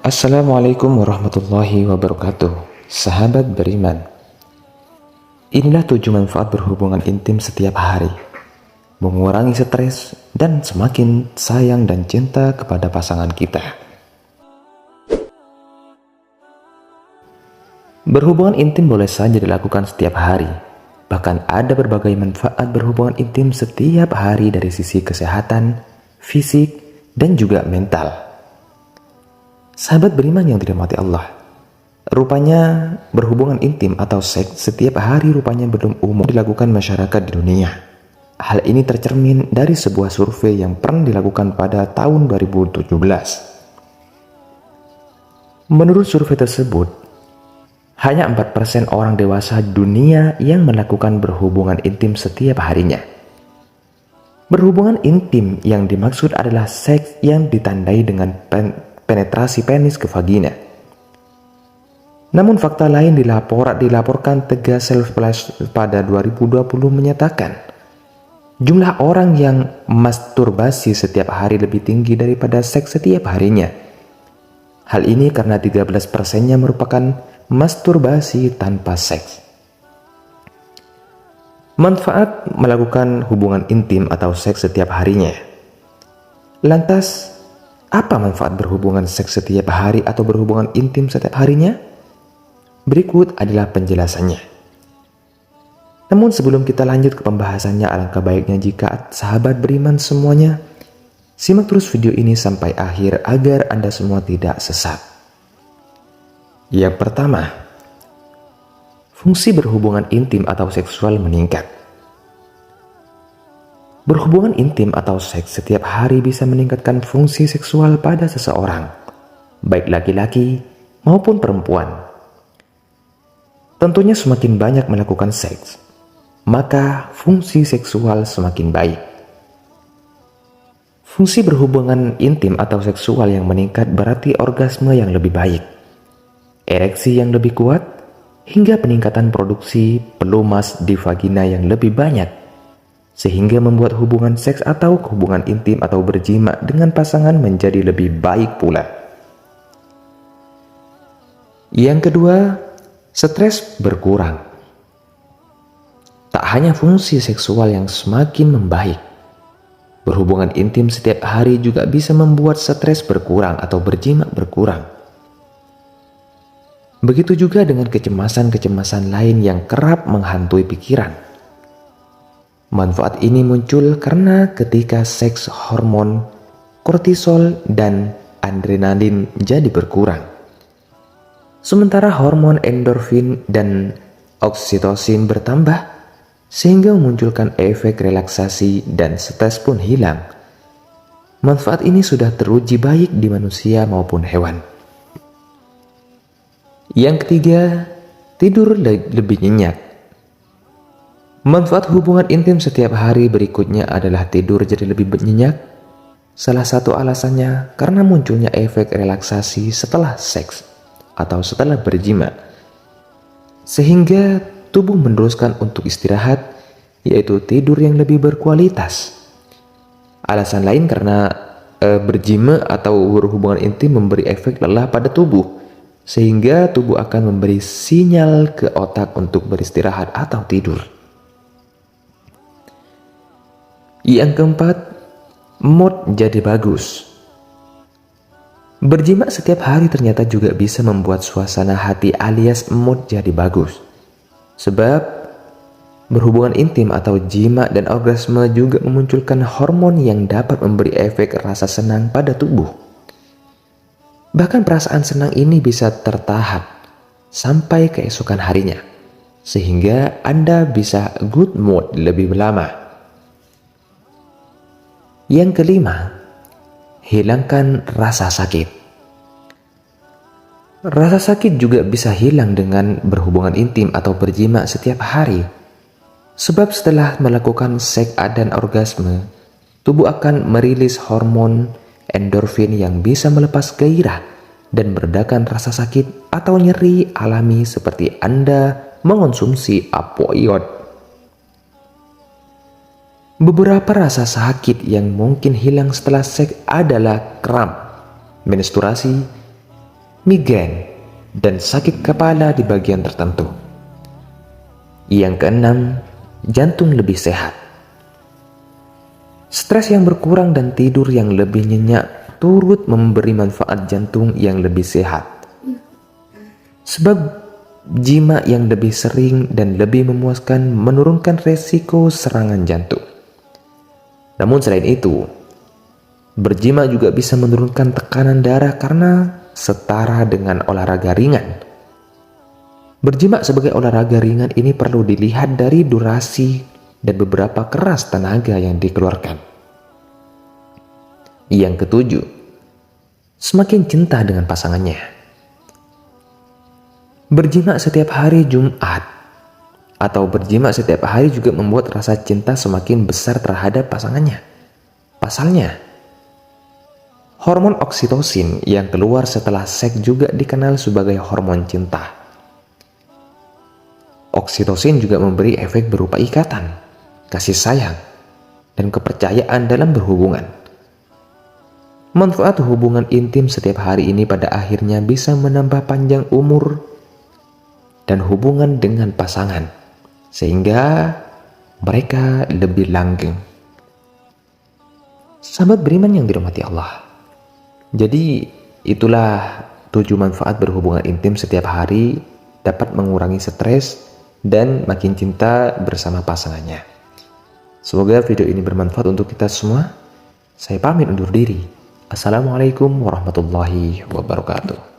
Assalamualaikum warahmatullahi wabarakatuh. Sahabat beriman, inilah 7 manfaat berhubungan intim setiap hari. Mengurangi stres dan semakin sayang dan cinta kepada pasangan kita. Berhubungan intim boleh saja dilakukan setiap hari. Bahkan ada berbagai manfaat berhubungan intim setiap hari dari sisi kesehatan, fisik, dan juga mental. Sahabat beriman yang dirahmati Allah, rupanya berhubungan intim atau seks setiap hari rupanya belum umum dilakukan masyarakat di dunia. Hal ini tercermin dari sebuah survei yang pernah dilakukan pada tahun 2017. Menurut survei tersebut, hanya 4% orang dewasa dunia yang melakukan berhubungan intim setiap harinya. Berhubungan intim yang dimaksud adalah seks yang ditandai dengan penetrasi penis ke vagina. Namun fakta lain dilaporkan Tegas Self-Plus pada 2020 menyatakan jumlah orang yang masturbasi setiap hari lebih tinggi daripada seks setiap harinya. Hal ini karena 13%-nya merupakan masturbasi tanpa seks. Manfaat melakukan hubungan intim atau seks setiap harinya. Lantas, apa manfaat berhubungan seks setiap hari atau berhubungan intim setiap harinya? Berikut adalah penjelasannya. Namun sebelum kita lanjut ke pembahasannya, alangkah baiknya jika sahabat beriman semuanya simak terus video ini sampai akhir agar Anda semua tidak sesat. Yang pertama, fungsi berhubungan intim atau seksual meningkat. Berhubungan intim atau seks setiap hari bisa meningkatkan fungsi seksual pada seseorang, baik laki-laki maupun perempuan. Tentunya semakin banyak melakukan seks, maka fungsi seksual semakin baik. Fungsi berhubungan intim atau seksual yang meningkat berarti orgasme yang lebih baik, ereksi yang lebih kuat, hingga peningkatan produksi pelumas di vagina yang lebih banyak, sehingga membuat hubungan seks atau hubungan intim atau berjima dengan pasangan menjadi lebih baik pula. Yang kedua, stres berkurang. Tak hanya fungsi seksual yang semakin membaik, berhubungan intim setiap hari juga bisa membuat stres berkurang atau berjima berkurang. Begitu juga dengan kecemasan-kecemasan lain yang kerap menghantui pikiran. Manfaat ini muncul karena ketika seks hormon kortisol dan adrenalin jadi berkurang. Sementara hormon endorfin dan oksitosin bertambah sehingga memunculkan efek relaksasi dan stres pun hilang. Manfaat ini sudah teruji baik di manusia maupun hewan. Yang ketiga, tidur lebih nyenyak. Manfaat hubungan intim setiap hari berikutnya adalah tidur jadi lebih nyenyak. Salah satu alasannya karena munculnya efek relaksasi setelah seks atau setelah berjima, sehingga tubuh meneruskan untuk istirahat, yaitu tidur yang lebih berkualitas. Alasan lain karena berjima atau berhubungan intim memberi efek lelah pada tubuh, sehingga tubuh akan memberi sinyal ke otak untuk beristirahat atau tidur. Yang keempat, mood jadi bagus. Berjima setiap hari ternyata juga bisa membuat suasana hati alias mood jadi bagus. Sebab berhubungan intim atau jima dan orgasme juga memunculkan hormon yang dapat memberi efek rasa senang pada tubuh. Bahkan perasaan senang ini bisa tertahan sampai keesokan harinya, sehingga Anda bisa good mood lebih lama. Yang kelima, hilangkan rasa sakit. Rasa sakit juga bisa hilang dengan berhubungan intim atau berjima setiap hari. Sebab setelah melakukan seks dan orgasme, tubuh akan merilis hormon endorfin yang bisa melepas gairah dan meredakan rasa sakit atau nyeri alami seperti Anda mengonsumsi opioid. Beberapa rasa sakit yang mungkin hilang setelah seks adalah kram, menstruasi, migrain, dan sakit kepala di bagian tertentu. Yang keenam, jantung lebih sehat. Stres yang berkurang dan tidur yang lebih nyenyak turut memberi manfaat jantung yang lebih sehat. Sebab jima yang lebih sering dan lebih memuaskan menurunkan resiko serangan jantung. Namun selain itu, berjima juga bisa menurunkan tekanan darah karena setara dengan olahraga ringan. Berjima sebagai olahraga ringan ini perlu dilihat dari durasi dan beberapa keras tenaga yang dikeluarkan. Yang ketujuh, semakin cinta dengan pasangannya. Berjima setiap hari Jumat atau berjima setiap hari juga membuat rasa cinta semakin besar terhadap pasangannya. Pasalnya, hormon oksitosin yang keluar setelah seks juga dikenal sebagai hormon cinta. Oksitosin juga memberi efek berupa ikatan, kasih sayang, dan kepercayaan dalam berhubungan. Manfaat hubungan intim setiap hari ini pada akhirnya bisa menambah panjang umur dan hubungan dengan pasangan, sehingga mereka lebih langgeng. Sahabat beriman yang dirahmati Allah, jadi itulah 7 manfaat berhubungan intim setiap hari dapat mengurangi stres dan makin cinta bersama pasangannya. Semoga video ini bermanfaat untuk kita semua. Saya pamit undur diri. Assalamualaikum warahmatullahi wabarakatuh.